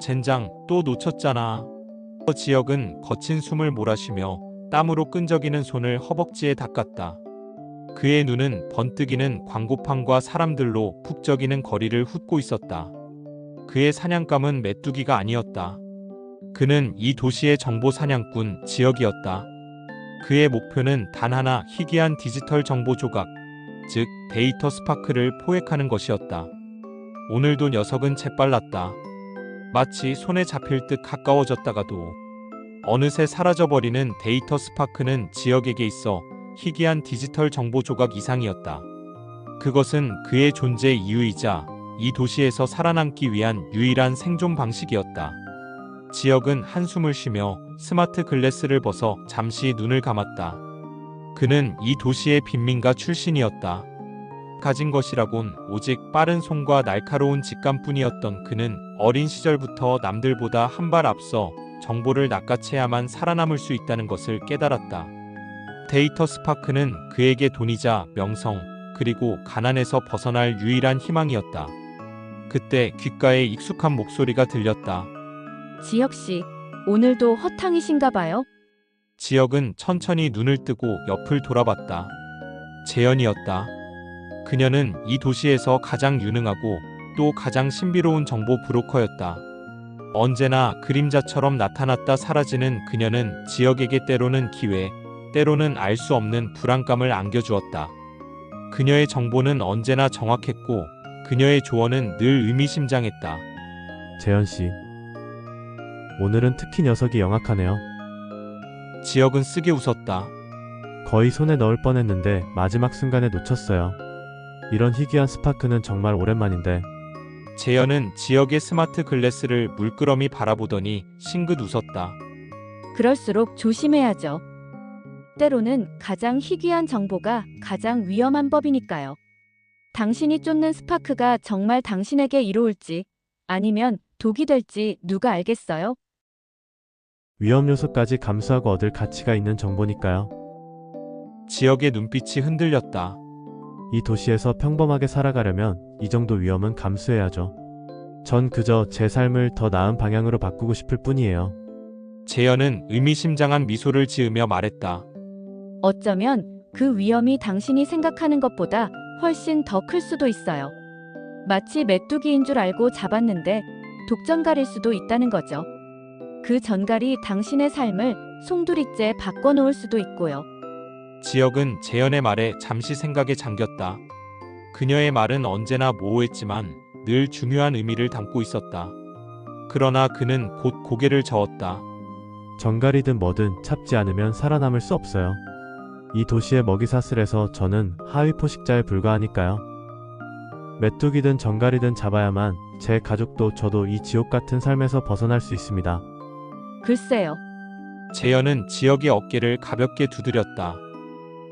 젠장, 또 놓쳤잖아. 지역은 거친 숨을 몰아쉬며 땀으로 끈적이는 손을 허벅지에 닦았다. 그의 눈은 번뜩이는 광고판과 사람들로 북적이는 거리를 훑고 있었다. 그의 사냥감은 메뚜기가 아니었다. 그는 이 도시의 정보 사냥꾼 지역이었다. 그의 목표는 단 하나, 희귀한 디지털 정보 조각, 즉 데이터 스파크를 포획하는 것이었다. 오늘도 녀석은 재빨랐다. 마치 손에 잡힐 듯 가까워졌다가도 어느새 사라져버리는 데이터 스파크는 지역에게 있어 희귀한 디지털 정보 조각 이상이었다. 그것은 그의 존재 이유이자 이 도시에서 살아남기 위한 유일한 생존 방식이었다. 지역은 한숨을 쉬며 스마트 글래스를 벗어 잠시 눈을 감았다. 그는 이 도시의 빈민가 출신이었다. 가진 것이라곤 오직 빠른 손과 날카로운 직감뿐이었던 그는 어린 시절부터 남들보다 한 발 앞서 정보를 낚아채야만 살아남을 수 있다는 것을 깨달았다. 데이터 스파크는 그에게 돈이자 명성, 그리고 가난에서 벗어날 유일한 희망이었다. 그때 귓가에 익숙한 목소리가 들렸다. 지혁씨, 오늘도 허탕이신가 봐요? 지역은 천천히 눈을 뜨고 옆을 돌아봤다. 재현이었다. 그녀는 이 도시에서 가장 유능하고 또 가장 신비로운 정보 브로커였다. 언제나 그림자처럼 나타났다 사라지는 그녀는 지역에게 때로는 기회, 때로는 알 수 없는 불안감을 안겨주었다. 그녀의 정보는 언제나 정확했고 그녀의 조언은 늘 의미심장했다. 재현씨, 오늘은 특히 녀석이 영악하네요. 지역은 쓰게 웃었다. 거의 손에 넣을 뻔했는데 마지막 순간에 놓쳤어요. 이런 희귀한 스파크는 정말 오랜만인데. 재현은 지역의 스마트 글래스를 물끄러미 바라보더니 싱긋 웃었다. 그럴수록 조심해야죠. 때로는 가장 희귀한 정보가 가장 위험한 법이니까요. 당신이 쫓는 스파크가 정말 당신에게 이로울지 아니면 독이 될지 누가 알겠어요? 위험 요소까지 감수하고 얻을 가치가 있는 정보니까요. 지역의 눈빛이 흔들렸다. 이 도시에서 평범하게 살아가려면 이 정도 위험은 감수해야죠. 전 그저 제 삶을 더 나은 방향으로 바꾸고 싶을 뿐이에요. 재현은 의미심장한 미소를 지으며 말했다. 어쩌면 그 위험이 당신이 생각하는 것보다 훨씬 더 클 수도 있어요. 마치 메뚜기인 줄 알고 잡았는데 독전갈일 수도 있다는 거죠. 그 전갈이 당신의 삶을 송두리째 바꿔놓을 수도 있고요. 지역은 재현의 말에 잠시 생각에 잠겼다. 그녀의 말은 언제나 모호했지만 늘 중요한 의미를 담고 있었다. 그러나 그는 곧 고개를 저었다. 정갈이든 뭐든 잡지 않으면 살아남을 수 없어요. 이 도시의 먹이사슬에서 저는 하위 포식자에 불과하니까요. 메뚜기든 정갈이든 잡아야만 제 가족도 저도 이 지옥 같은 삶에서 벗어날 수 있습니다. 글쎄요. 재현은 지역의 어깨를 가볍게 두드렸다.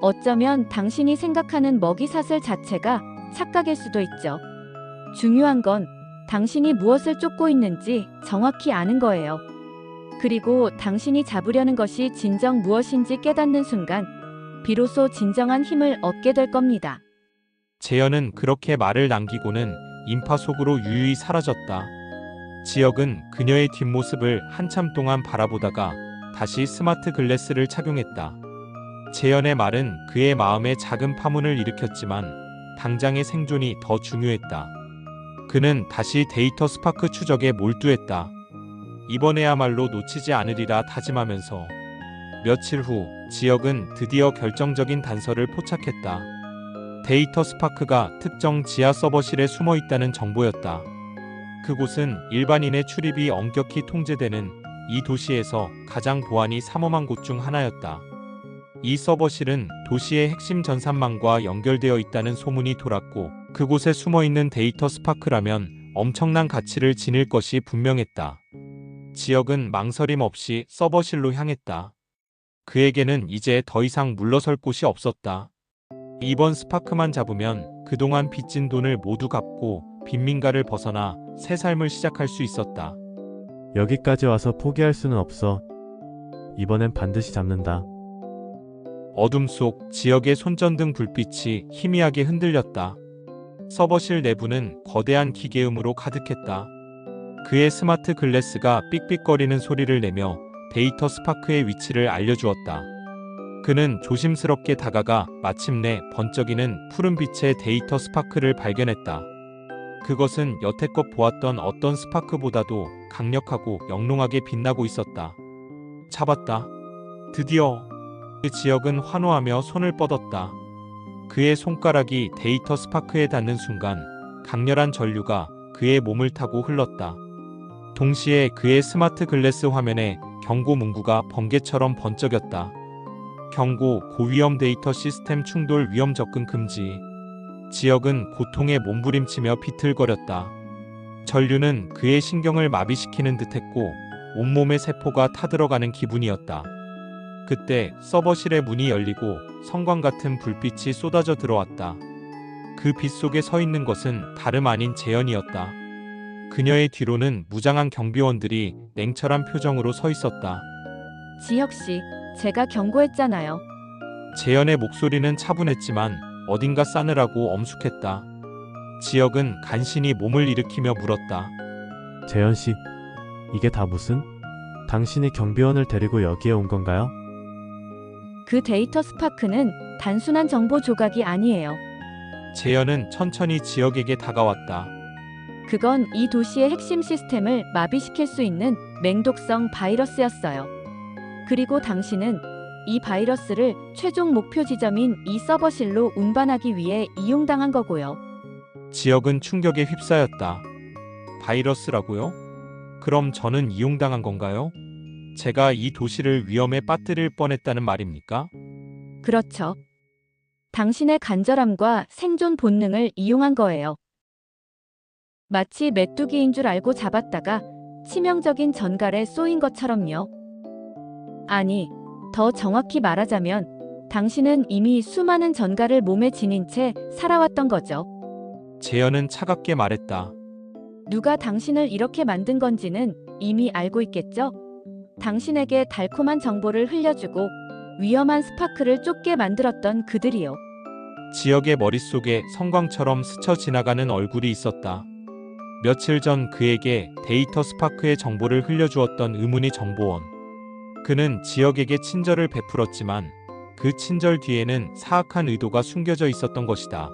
어쩌면 당신이 생각하는 먹이사슬 자체가 착각일 수도 있죠. 중요한 건 당신이 무엇을 쫓고 있는지 정확히 아는 거예요. 그리고 당신이 잡으려는 것이 진정 무엇인지 깨닫는 순간 비로소 진정한 힘을 얻게 될 겁니다. 재현은 그렇게 말을 남기고는 인파 속으로 유유히 사라졌다. 지역은 그녀의 뒷모습을 한참 동안 바라보다가 다시 스마트 글래스를 착용했다. 재현의 말은 그의 마음에 작은 파문을 일으켰지만 당장의 생존이 더 중요했다. 그는 다시 데이터 스파크 추적에 몰두했다. 이번에야말로 놓치지 않으리라 다짐하면서 며칠 후 지역은 드디어 결정적인 단서를 포착했다. 데이터 스파크가 특정 지하 서버실에 숨어 있다는 정보였다. 그곳은 일반인의 출입이 엄격히 통제되는 이 도시에서 가장 보안이 삼엄한 곳 중 하나였다. 이 서버실은 도시의 핵심 전산망과 연결되어 있다는 소문이 돌았고 그곳에 숨어있는 데이터 스파크라면 엄청난 가치를 지닐 것이 분명했다. 지역은 망설임 없이 서버실로 향했다. 그에게는 이제 더 이상 물러설 곳이 없었다. 이번 스파크만 잡으면 그동안 빚진 돈을 모두 갚고 빈민가를 벗어나 새 삶을 시작할 수 있었다. 여기까지 와서 포기할 수는 없어. 이번엔 반드시 잡는다. 어둠 속 지역의 손전등 불빛이 희미하게 흔들렸다. 서버실 내부는 거대한 기계음으로 가득했다. 그의 스마트 글래스가 삑삑거리는 소리를 내며 데이터 스파크의 위치를 알려주었다. 그는 조심스럽게 다가가 마침내 번쩍이는 푸른빛의 데이터 스파크를 발견했다. 그것은 여태껏 보았던 어떤 스파크보다도 강력하고 영롱하게 빛나고 있었다. 잡았다. 드디어. 그 지역은 환호하며 손을 뻗었다. 그의 손가락이 데이터 스파크에 닿는 순간 강렬한 전류가 그의 몸을 타고 흘렀다. 동시에 그의 스마트 글래스 화면에 경고 문구가 번개처럼 번쩍였다. 경고, 고위험 데이터 시스템 충돌 위험 접근 금지. 지역은 고통에 몸부림치며 비틀거렸다. 전류는 그의 신경을 마비시키는 듯했고 온몸의 세포가 타들어가는 기분이었다. 그때 서버실의 문이 열리고 성광 같은 불빛이 쏟아져 들어왔다. 그 빛 속에 서 있는 것은 다름 아닌 재현이었다. 그녀의 뒤로는 무장한 경비원들이 냉철한 표정으로 서 있었다. 지혁씨, 제가 경고했잖아요. 재현의 목소리는 차분했지만 어딘가 싸늘하고 엄숙했다. 지역은 간신히 몸을 일으키며 물었다. 재현 씨, 이게 다 무슨? 당신이 경비원을 데리고 여기에 온 건가요? 그 데이터 스파크는 단순한 정보 조각이 아니에요. 재현은 천천히 지역에게 다가왔다. 그건 이 도시의 핵심 시스템을 마비시킬 수 있는 맹독성 바이러스였어요. 그리고 당신은 이 바이러스를 최종 목표 지점인 이 서버실로 운반하기 위해 이용당한 거고요. 지역은 충격에 휩싸였다. 바이러스라고요? 그럼 저는 이용당한 건가요? 제가 이 도시를 위험에 빠뜨릴 뻔했다는 말입니까? 그렇죠. 당신의 간절함과 생존 본능을 이용한 거예요. 마치 메뚜기인 줄 알고 잡았다가 치명적인 전갈에 쏘인 것처럼요. 아니, 더 정확히 말하자면 당신은 이미 수많은 전갈을 몸에 지닌 채 살아왔던 거죠. 재현은 차갑게 말했다. 누가 당신을 이렇게 만든 건지는 이미 알고 있겠죠? 당신에게 달콤한 정보를 흘려주고 위험한 스파크를 쫓게 만들었던 그들이요. 지역의 머릿속에 성광처럼 스쳐 지나가는 얼굴이 있었다. 며칠 전 그에게 데이터 스파크의 정보를 흘려주었던 의문의 정보원. 그는 지역에게 친절을 베풀었지만 그 친절 뒤에는 사악한 의도가 숨겨져 있었던 것이다.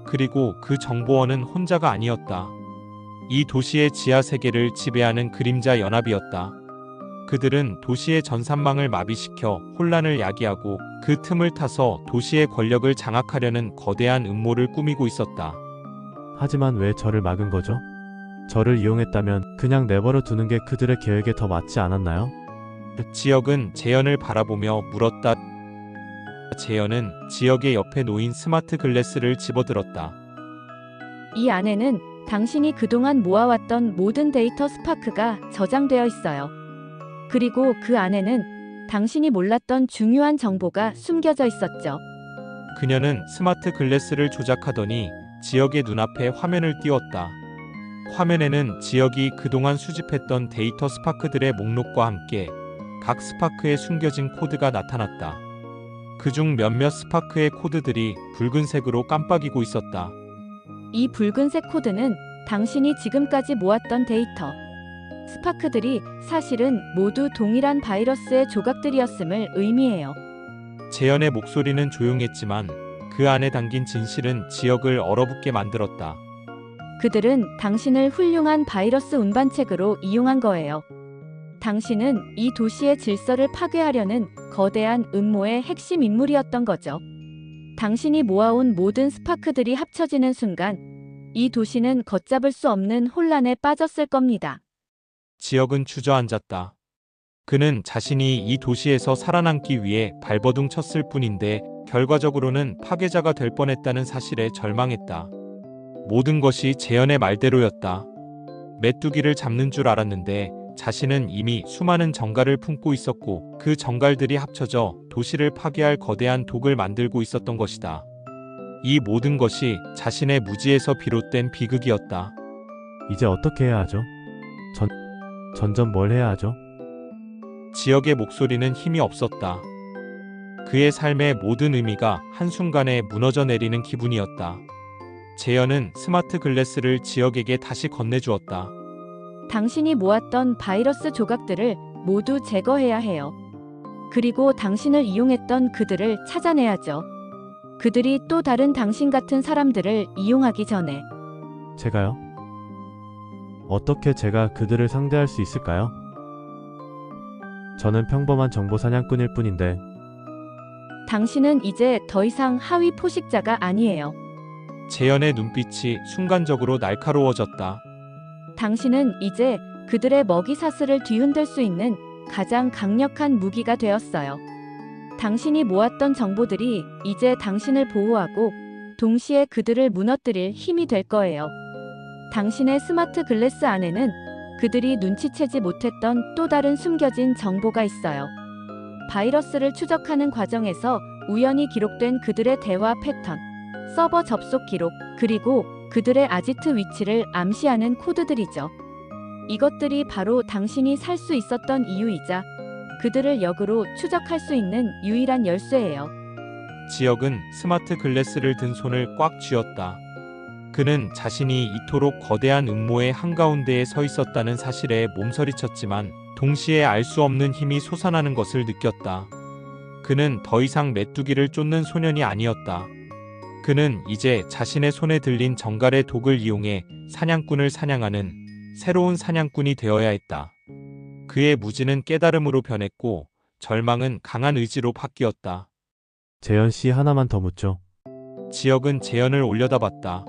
그리고 그 정보원은 혼자가 아니었다. 이 도시의 지하 세계를 지배하는 그림자 연합이었다. 그들은 도시의 전산망을 마비시켜 혼란을 야기하고 그 틈을 타서 도시의 권력을 장악하려는 거대한 음모를 꾸미고 있었다. 하지만 왜 저를 막은 거죠? 저를 이용했다면 그냥 내버려 두는 게 그들의 계획에 더 맞지 않았나요? 지역은 재현을 바라보며 물었다. 재현은 지역의 옆에 놓인 스마트 글래스를 집어들었다. 이 안에는 당신이 그동안 모아왔던 모든 데이터 스파크가 저장되어 있어요. 그리고 그 안에는 당신이 몰랐던 중요한 정보가 숨겨져 있었죠. 그녀는 스마트 글래스를 조작하더니 지역의 눈앞에 화면을 띄웠다. 화면에는 지역이 그동안 수집했던 데이터 스파크들의 목록과 함께 각 스파크에 숨겨진 코드가 나타났다. 그중 몇몇 스파크의 코드들이 붉은색으로 깜빡이고 있었다. 이 붉은색 코드는 당신이 지금까지 모았던 데이터 스파크들이 사실은 모두 동일한 바이러스의 조각들이었음을 의미해요. 재현의 목소리는 조용했지만 그 안에 담긴 진실은 지역을 얼어붙게 만들었다. 그들은 당신을 훌륭한 바이러스 운반책으로 이용한 거예요. 당신은 이 도시의 질서를 파괴하려는 거대한 음모의 핵심 인물이었던 거죠. 당신이 모아온 모든 스파크들이 합쳐지는 순간 이 도시는 걷잡을 수 없는 혼란에 빠졌을 겁니다. 지역은 주저앉았다. 그는 자신이 이 도시에서 살아남기 위해 발버둥 쳤을 뿐인데 결과적으로는 파괴자가 될 뻔했다는 사실에 절망했다. 모든 것이 재현의 말대로였다. 메뚜기를 잡는 줄 알았는데 자신은 이미 수많은 정갈을 품고 있었고 그 정갈들이 합쳐져 도시를 파괴할 거대한 독을 만들고 있었던 것이다. 이 모든 것이 자신의 무지에서 비롯된 비극이었다. 이제 어떻게 해야 하죠? 전전 뭘 해야 하죠? 지역의 목소리는 힘이 없었다. 그의 삶의 모든 의미가 한순간에 무너져 내리는 기분이었다. 재현은 스마트 글래스를 지역에게 다시 건네주었다. 당신이 모았던 바이러스 조각들을 모두 제거해야 해요. 그리고 당신을 이용했던 그들을 찾아내야죠. 그들이 또 다른 당신 같은 사람들을 이용하기 전에. 제가요? 어떻게 제가 그들을 상대할 수 있을까요? 저는 평범한 정보 사냥꾼일 뿐인데 당신은 이제 더 이상 하위 포식자가 아니에요. 재현의 눈빛이 순간적으로 날카로워졌다. 당신은 이제 그들의 먹이 사슬을 뒤흔들 수 있는 가장 강력한 무기가 되었어요. 당신이 모았던 정보들이 이제 당신을 보호하고 동시에 그들을 무너뜨릴 힘이 될 거예요. 당신의 스마트 글래스 안에는 그들이 눈치채지 못했던 또 다른 숨겨진 정보가 있어요. 바이러스를 추적하는 과정에서 우연히 기록된 그들의 대화 패턴, 서버 접속 기록, 그리고 그들의 아지트 위치를 암시하는 코드들이죠. 이것들이 바로 당신이 살 수 있었던 이유이자 그들을 역으로 추적할 수 있는 유일한 열쇠예요. 지역은 스마트 글래스를 든 손을 꽉 쥐었다. 그는 자신이 이토록 거대한 음모의 한가운데에 서 있었다는 사실에 몸서리쳤지만 동시에 알 수 없는 힘이 솟아나는 것을 느꼈다. 그는 더 이상 메뚜기를 쫓는 소년이 아니었다. 그는 이제 자신의 손에 들린 정갈의 독을 이용해 사냥꾼을 사냥하는 새로운 사냥꾼이 되어야 했다. 그의 무지는 깨달음으로 변했고 절망은 강한 의지로 바뀌었다. 재현 씨 하나만 더 묻죠. 지역은 재현을 올려다봤다.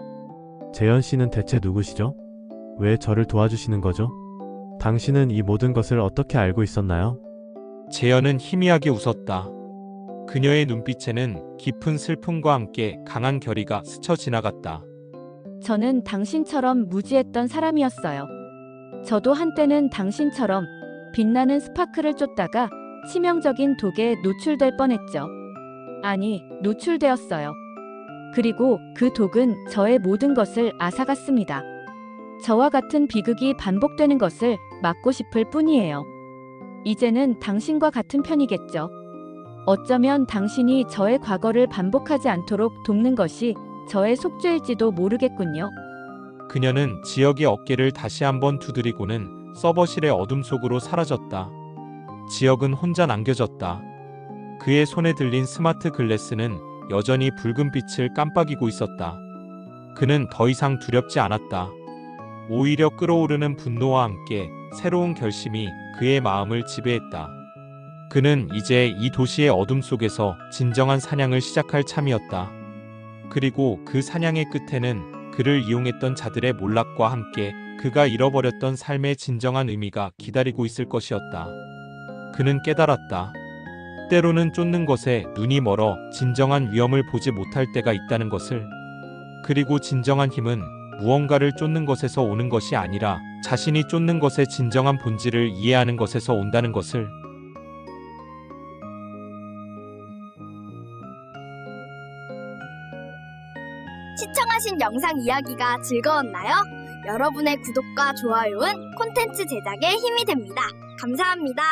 재현 씨는 대체 누구시죠? 왜 저를 도와주시는 거죠? 당신은 이 모든 것을 어떻게 알고 있었나요? 재현은 희미하게 웃었다. 그녀의 눈빛에는 깊은 슬픔과 함께 강한 결의가 스쳐 지나갔다. 저는 당신처럼 무지했던 사람이었어요. 저도 한때는 당신처럼 빛나는 스파크를 쫓다가 치명적인 독에 노출될 뻔했죠. 아니, 노출되었어요. 그리고 그 독은 저의 모든 것을 앗아갔습니다. 저와 같은 비극이 반복되는 것을 막고 싶을 뿐이에요. 이제는 당신과 같은 편이겠죠. 어쩌면 당신이 저의 과거를 반복하지 않도록 돕는 것이 저의 속죄일지도 모르겠군요. 그녀는 지역의 어깨를 다시 한번 두드리고는 서버실의 어둠 속으로 사라졌다. 지역은 혼자 남겨졌다. 그의 손에 들린 스마트 글래스는 여전히 붉은 빛을 깜빡이고 있었다. 그는 더 이상 두렵지 않았다. 오히려 끓어오르는 분노와 함께 새로운 결심이 그의 마음을 지배했다. 그는 이제 이 도시의 어둠 속에서 진정한 사냥을 시작할 참이었다. 그리고 그 사냥의 끝에는 그를 이용했던 자들의 몰락과 함께 그가 잃어버렸던 삶의 진정한 의미가 기다리고 있을 것이었다. 그는 깨달았다. 때로는 쫓는 것에 눈이 멀어 진정한 위험을 보지 못할 때가 있다는 것을. 그리고 진정한 힘은 무언가를 쫓는 것에서 오는 것이 아니라 자신이 쫓는 것의 진정한 본질을 이해하는 것에서 온다는 것을. 시청하신 영상 이야기가 즐거웠나요? 여러분의 구독과 좋아요는 콘텐츠 제작에 힘이 됩니다. 감사합니다.